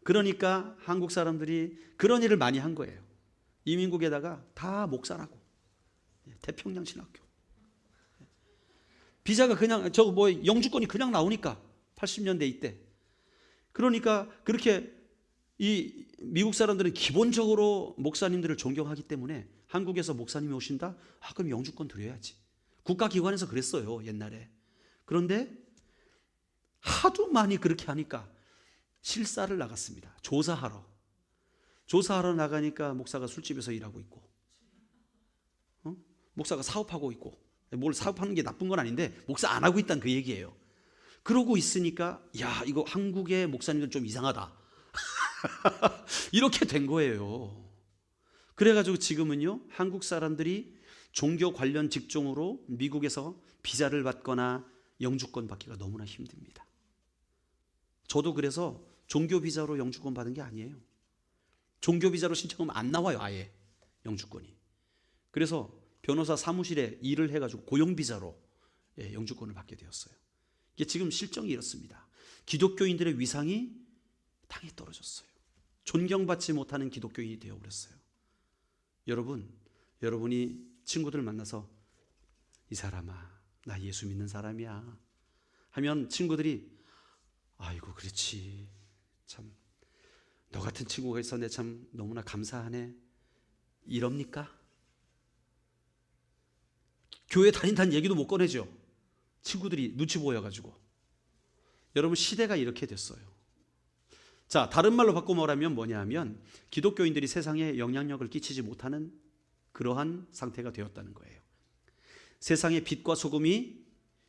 그러니까 한국 사람들이 그런 일을 많이 한 거예요. 이민국에다가 다 목사라고. 태평양 신학교. 비자가 그냥 저 뭐 영주권이 그냥 나오니까 80년대 이때. 그러니까 그렇게 이 미국 사람들은 기본적으로 목사님들을 존경하기 때문에 한국에서 목사님이 오신다? 아, 그럼 영주권 드려야지. 국가기관에서 그랬어요, 옛날에. 그런데 하도 많이 그렇게 하니까 실사를 나갔습니다. 조사하러 나가니까 목사가 술집에서 일하고 있고, 목사가 사업하고 있고, 뭘 사업하는 게 나쁜 건 아닌데 목사 안 하고 있다는 그 얘기예요. 그러고 있으니까 야, 이거 한국의 목사님들 좀 이상하다. 이렇게 된 거예요. 그래가지고 지금은요, 한국 사람들이 종교 관련 직종으로 미국에서 비자를 받거나 영주권 받기가 너무나 힘듭니다. 저도 그래서 종교 비자로 영주권 받은 게 아니에요. 종교 비자로 신청하면 안 나와요, 아예 영주권이. 그래서 변호사 사무실에 일을 해가지고 고용 비자로 영주권을 받게 되었어요. 이게 지금 실정이 이렇습니다. 기독교인들의 위상이 땅에 떨어졌어요. 존경받지 못하는 기독교인이 되어버렸어요. 여러분이 친구들 만나서 이 사람아, 나 예수 믿는 사람이야 하면 친구들이 아이고 그렇지, 참 너 같은 친구가 있어 내 참 너무나 감사하네, 이럽니까? 교회 다닌다는 얘기도 못 꺼내죠. 친구들이 눈치 보여가지고. 여러분, 시대가 이렇게 됐어요. 자, 다른 말로 바꿔 말하면 뭐냐 하면 기독교인들이 세상에 영향력을 끼치지 못하는 그러한 상태가 되었다는 거예요. 세상의 빛과 소금이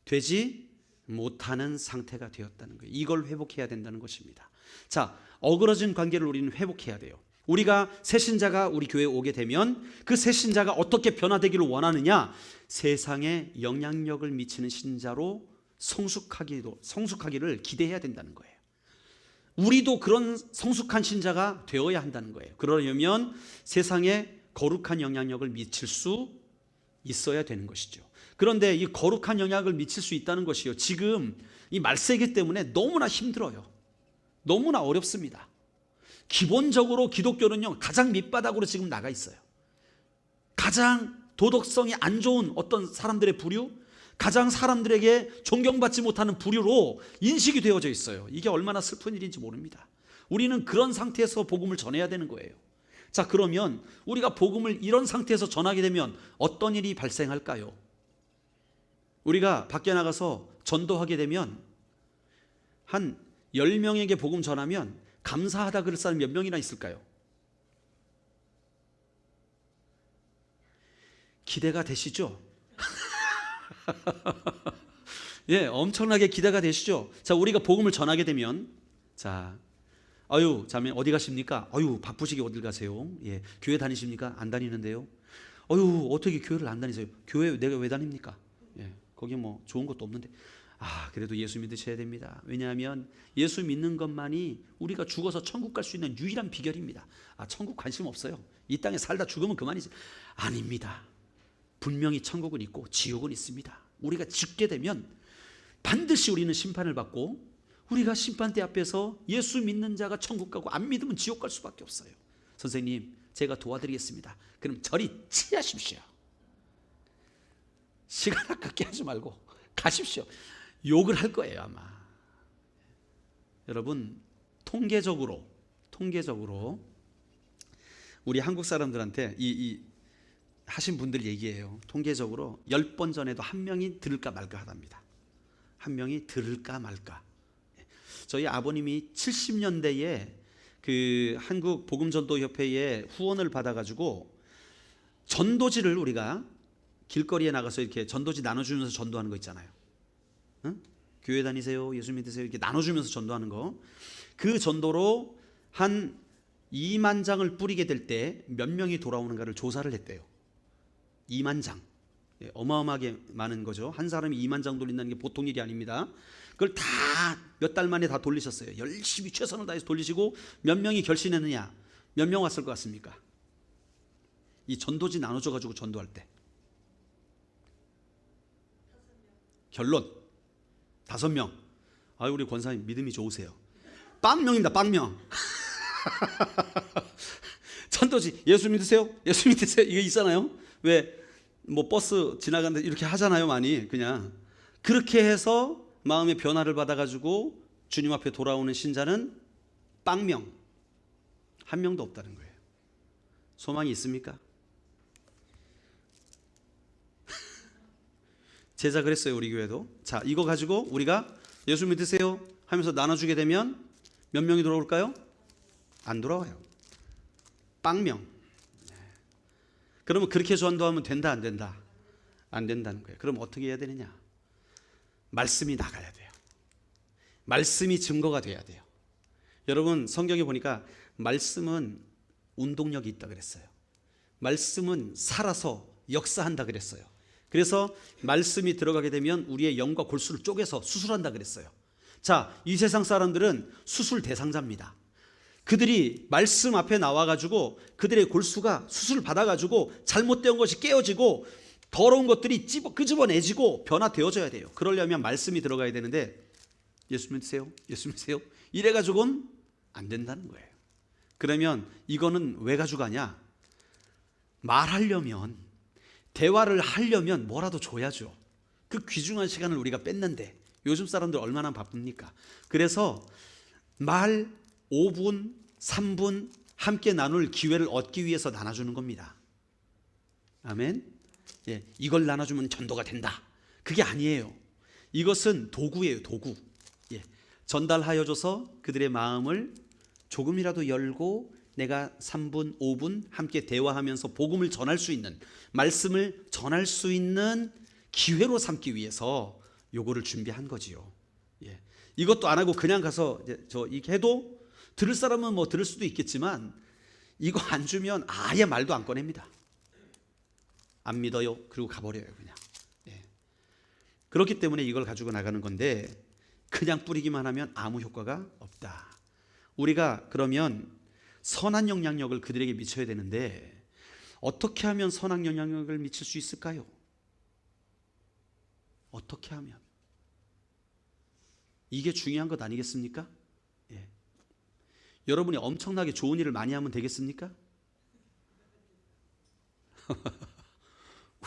되지 못하는 상태가 되었다는 거예요. 이걸 회복해야 된다는 것입니다. 자, 어그러진 관계를 우리는 회복해야 돼요. 우리가 새신자가 우리 교회에 오게 되면 그 새신자가 어떻게 변화되기를 원하느냐? 세상에 영향력을 미치는 신자로 성숙하기를 기대해야 된다는 거예요. 우리도 그런 성숙한 신자가 되어야 한다는 거예요. 그러려면 세상에 거룩한 영향력을 미칠 수 있어야 되는 것이죠. 그런데 이 거룩한 영향을 미칠 수 있다는 것이요, 지금 이 말세기 때문에 너무나 힘들어요. 너무나 어렵습니다. 기본적으로 기독교는요, 가장 밑바닥으로 지금 나가 있어요. 가장 도덕성이 안 좋은 어떤 사람들의 부류, 가장 사람들에게 존경받지 못하는 부류로 인식이 되어져 있어요. 이게 얼마나 슬픈 일인지 모릅니다. 우리는 그런 상태에서 복음을 전해야 되는 거예요. 자, 그러면 우리가 복음을 이런 상태에서 전하게 되면 어떤 일이 발생할까요? 우리가 밖에 나가서 전도하게 되면 한 10명에게 복음 전하면 감사하다 그럴 사람 몇 명이나 있을까요? 기대가 되시죠? 예, 엄청나게 기대가 되시죠? 자, 우리가 복음을 전하게 되면, 자, 아유, 자매 어디 가십니까? 아유, 바쁘시게 어딜 가세요? 예, 교회 다니십니까? 안 다니는데요. 아유, 어떻게 교회를 안 다니세요? 교회 내가 왜 다닙니까? 예, 거기 뭐 좋은 것도 없는데. 아, 그래도 예수 믿으셔야 됩니다. 왜냐하면 예수 믿는 것만이 우리가 죽어서 천국 갈 수 있는 유일한 비결입니다. 아, 천국 관심 없어요. 이 땅에 살다 죽으면 그만이지. 아닙니다. 분명히 천국은 있고 지옥은 있습니다. 우리가 죽게 되면 반드시 우리는 심판을 받고, 우리가 심판대 앞에서 예수 믿는 자가 천국 가고 안 믿으면 지옥 갈 수밖에 없어요. 선생님, 제가 도와드리겠습니다. 그럼 저리 취하십시오. 시간 아깝게 하지 말고 가십시오. 욕을 할 거예요, 아마. 여러분, 통계적으로 우리 한국 사람들한테 하신 분들 얘기예요. 통계적으로 10번 전에도 한 명이 들을까 말까 하답니다. 한 명이 들을까 말까. 저희 아버님이 70년대에 그 한국 복음전도협회의 후원을 받아가지고 전도지를, 우리가 길거리에 나가서 이렇게 전도지 나눠주면서 전도하는 거 있잖아요. 응? 교회 다니세요, 예수 믿으세요, 이렇게 나눠주면서 전도하는 거. 그 전도로 한 2만 장을 뿌리게 될 때 몇 명이 돌아오는가를 조사를 했대요. 2만 장. 어마어마하게 많은 거죠. 한 사람이 2만 장 돌린다는 게 보통 일이 아닙니다. 그걸 다 몇 달 만에 다 돌리셨어요. 열심히 최선을 다해서 돌리시고 몇 명이 결신했느냐? 몇 명 왔을 것 같습니까? 이 전도지 나눠줘 가지고 전도할 때. 결론 5명. 아유, 우리 권사님 믿음이 좋으세요. 빵명입니다. 빵명. 전도지 예수 믿으세요? 예수 믿으세요? 이거 있잖아요. 왜 뭐 버스 지나가는데 이렇게 하잖아요. 많이 그냥 그렇게 해서 마음의 변화를 받아가지고 주님 앞에 돌아오는 신자는 빵명. 한 명도 없다는 거예요. 소망이 있습니까? 제자 그랬어요, 우리 교회도. 자, 이거 가지고 우리가 예수 믿으세요 하면서 나눠주게 되면 몇 명이 돌아올까요? 안 돌아와요. 빵명. 그러면 그렇게 전도하면 된다, 안 된다? 안 된다는 거예요. 그럼 어떻게 해야 되느냐? 말씀이 나가야 돼요. 말씀이 증거가 돼야 돼요. 여러분, 성경에 보니까 말씀은 운동력이 있다 그랬어요. 말씀은 살아서 역사한다 그랬어요. 그래서 말씀이 들어가게 되면 우리의 영과 골수를 쪼개서 수술한다 그랬어요. 자, 이 세상 사람들은 수술 대상자입니다. 그들이 말씀 앞에 나와가지고 그들의 골수가 수술 받아가지고 잘못된 것이 깨어지고 더러운 것들이 끄집어내지고 변화되어져야 돼요. 그러려면 말씀이 들어가야 되는데 예수 믿으세요? 예수 믿으세요? 이래가지고는 안 된다는 거예요. 그러면 이거는 왜 가져가냐? 말하려면, 대화를 하려면 뭐라도 줘야죠. 그 귀중한 시간을 우리가 뺐는데 요즘 사람들 얼마나 바쁩니까? 그래서 말 5분, 3분 함께 나눌 기회를 얻기 위해서 나눠주는 겁니다. 아멘. 예, 이걸 나눠주면 전도가 된다. 그게 아니에요. 이것은 도구예요, 도구. 예, 전달하여줘서 그들의 마음을 조금이라도 열고 내가 3분, 5분 함께 대화하면서 복음을 전할 수 있는, 말씀을 전할 수 있는 기회로 삼기 위해서 요거를 준비한 거지요. 예, 이것도 안 하고 그냥 가서 이렇게 해도 들을 사람은 뭐 들을 수도 있겠지만 이거 안 주면 아예 말도 안 꺼냅니다. 안 믿어요. 그리고 가버려요, 그냥. 예. 그렇기 때문에 이걸 가지고 나가는 건데 그냥 뿌리기만 하면 아무 효과가 없다. 우리가 그러면 선한 영향력을 그들에게 미쳐야 되는데 어떻게 하면 선한 영향력을 미칠 수 있을까요? 어떻게 하면? 이게 중요한 것 아니겠습니까? 예. 여러분이 엄청나게 좋은 일을 많이 하면 되겠습니까?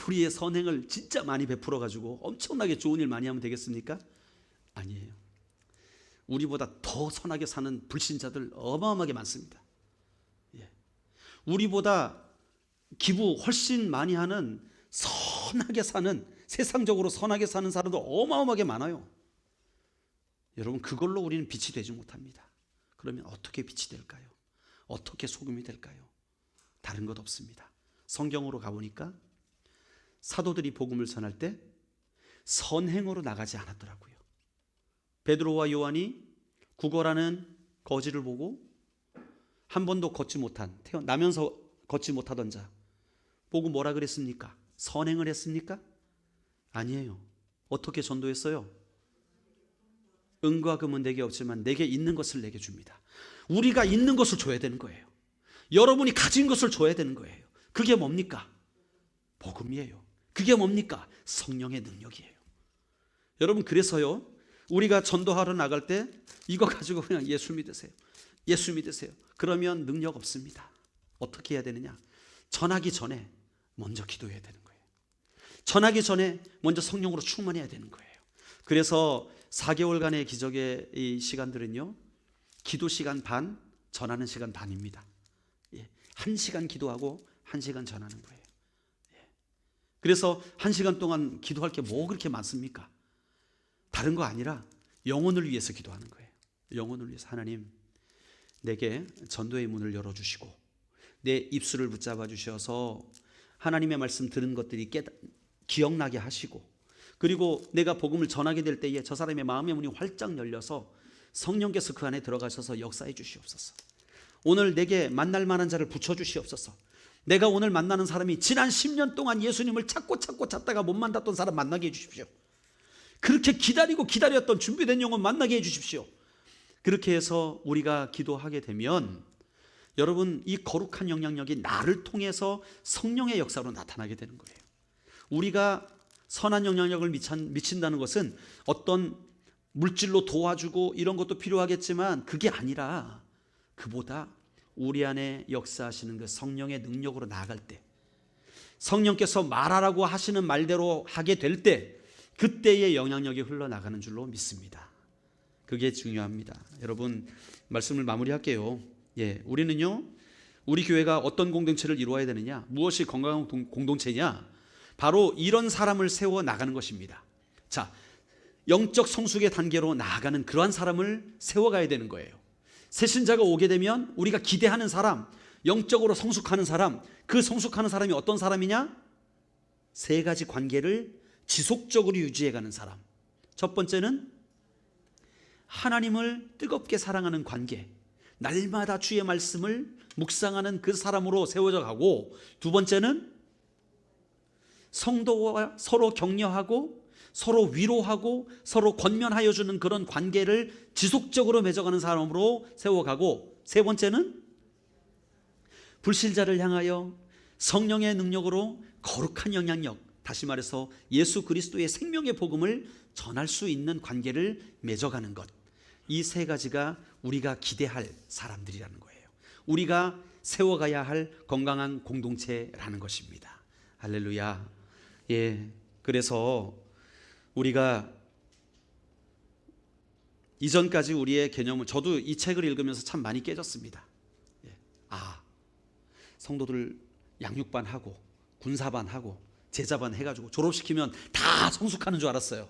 우리의 선행을 진짜 많이 베풀어 가지고 엄청나게 좋은 일 많이 하면 되겠습니까? 아니에요. 우리보다 더 선하게 사는 불신자들 어마어마하게 많습니다. 예. 우리보다 기부 훨씬 많이 하는 선하게 사는, 세상적으로 선하게 사는 사람도 어마어마하게 많아요. 여러분, 그걸로 우리는 빛이 되지 못합니다. 그러면 어떻게 빛이 될까요? 어떻게 소금이 될까요? 다른 것 없습니다. 성경으로 가보니까 사도들이 복음을 전할 때 선행으로 나가지 않았더라고요. 베드로와 요한이 구걸하는 거지를 보고 한 번도 걷지 못한, 나면서 걷지 못하던 자 보고 뭐라 그랬습니까? 선행을 했습니까? 아니에요. 어떻게 전도했어요? 은과 금은 내게 없지만 내게 있는 것을 내게 줍니다. 우리가 있는 것을 줘야 되는 거예요. 여러분이 가진 것을 줘야 되는 거예요. 그게 뭡니까? 복음이에요. 그게 뭡니까? 성령의 능력이에요. 여러분, 그래서요, 우리가 전도하러 나갈 때 이거 가지고 그냥 예수 믿으세요, 예수 믿으세요, 그러면 능력 없습니다. 어떻게 해야 되느냐? 전하기 전에 먼저 기도해야 되는 거예요. 전하기 전에 먼저 성령으로 충만해야 되는 거예요. 그래서 4개월간의 기적의 이 시간들은요, 기도 시간 반, 전하는 시간 반입니다. 1시간 기도하고 1시간 전하는 거예요. 그래서 1시간 동안 기도할 게 뭐 그렇게 많습니까? 다른 거 아니라 영혼을 위해서 기도하는 거예요. 영혼을 위해서. 하나님, 내게 전도의 문을 열어주시고 내 입술을 붙잡아 주셔서 하나님의 말씀 들은 것들이 기억나게 하시고, 그리고 내가 복음을 전하게 될 때에 저 사람의 마음의 문이 활짝 열려서 성령께서 그 안에 들어가셔서 역사해 주시옵소서. 오늘 내게 만날 만한 자를 붙여주시옵소서. 내가 오늘 만나는 사람이 지난 10년 동안 예수님을 찾고 찾다가 못 만났던 사람 만나게 해주십시오. 그렇게 기다렸던 준비된 영혼 만나게 해주십시오. 그렇게 해서 우리가 기도하게 되면 여러분, 이 거룩한 영향력이 나를 통해서 성령의 역사로 나타나게 되는 거예요. 우리가 선한 영향력을 미친다는 것은 어떤 물질로 도와주고 이런 것도 필요하겠지만 그게 아니라, 그보다 우리 안에 역사하시는 그 성령의 능력으로 나아갈 때, 성령께서 말하라고 하시는 말대로 하게 될 때, 그때의 영향력이 흘러나가는 줄로 믿습니다. 그게 중요합니다. 여러분, 말씀을 마무리할게요. 우리는요, 우리 교회가 어떤 공동체를 이루어야 되느냐, 무엇이 건강한 공동체냐, 바로 이런 사람을 세워 나가는 것입니다. 자, 영적 성숙의 단계로 나아가는 그러한 사람을 세워가야 되는 거예요. 새신자가 오게 되면 우리가 기대하는 사람, 영적으로 성숙하는 사람, 그 성숙하는 사람이 어떤 사람이냐? 3가지 관계를 지속적으로 유지해가는 사람. 첫 번째는 하나님을 뜨겁게 사랑하는 관계, 날마다 주의 말씀을 묵상하는 그 사람으로 세워져 가고, 두 번째는 성도와 서로 격려하고 서로 위로하고 서로 권면하여 주는 그런 관계를 지속적으로 맺어가는 사람으로 세워가고, 세 번째는 불신자를 향하여 성령의 능력으로 거룩한 영향력, 다시 말해서 예수 그리스도의 생명의 복음을 전할 수 있는 관계를 맺어가는 것. 이 3가지가 우리가 기대할 사람들이라는 거예요. 우리가 세워가야 할 건강한 공동체라는 것입니다. 할렐루야. 그래서 우리가 이전까지 우리의 개념은, 저도 이 책을 읽으면서 참 많이 깨졌습니다. 성도들 양육반 하고 군사반 하고 제자반 해가지고 졸업시키면 다 성숙하는 줄 알았어요.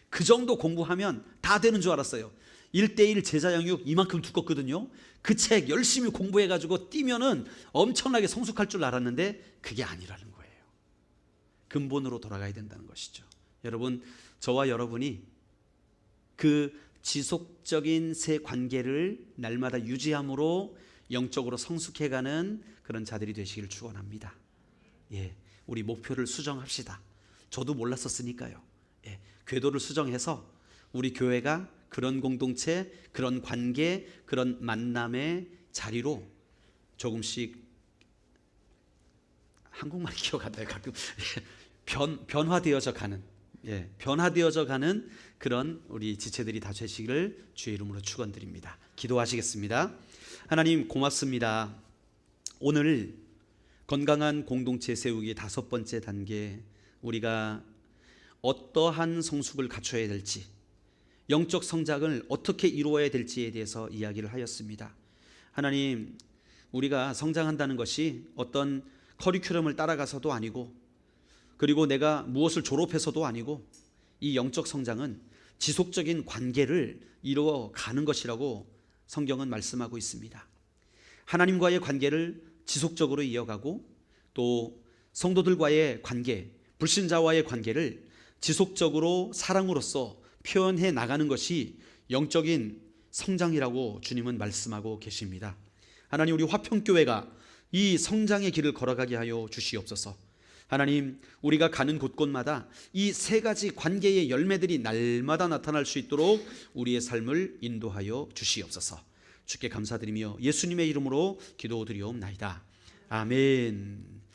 그 정도 공부하면 다 되는 줄 알았어요. 1:1 제자 양육 이만큼 두껍거든요. 그 책 열심히 공부해가지고 띄면은 엄청나게 성숙할 줄 알았는데 그게 아니라는 거예요. 근본으로 돌아가야 된다는 것이죠. 여러분, 저와 여러분이 그 지속적인 새 관계를 날마다 유지함으로 영적으로 성숙해가는 그런 자들이 되시기를 축원합니다. 우리 목표를 수정합시다. 저도 몰랐었으니까요. 궤도를 수정해서 우리 교회가 그런 공동체, 그런 관계, 그런 만남의 자리로 조금씩, 한국말이 기억 안 나요 가끔, 변화되어져 가는, 변화되어져 가는 그런 우리 지체들이 다 되시기를 주의 이름으로 축원드립니다. 기도하시겠습니다. 하나님 고맙습니다. 오늘 건강한 공동체 세우기 5번째 단계, 우리가 어떠한 성숙을 갖춰야 될지, 영적 성장을 어떻게 이루어야 될지에 대해서 이야기를 하였습니다. 하나님, 우리가 성장한다는 것이 어떤 커리큘럼을 따라가서도 아니고, 그리고 내가 무엇을 졸업해서도 아니고, 이 영적 성장은 지속적인 관계를 이루어가는 것이라고 성경은 말씀하고 있습니다. 하나님과의 관계를 지속적으로 이어가고, 또 성도들과의 관계, 불신자와의 관계를 지속적으로 사랑으로서 표현해 나가는 것이 영적인 성장이라고 주님은 말씀하고 계십니다. 하나님, 우리 화평교회가 이 성장의 길을 걸어가게 하여 주시옵소서. 하나님, 우리가 가는 곳곳마다 이 3가지 관계의 열매들이 날마다 나타날 수 있도록 우리의 삶을 인도하여 주시옵소서. 주께 감사드리며 예수님의 이름으로 기도드리옵나이다. 아멘.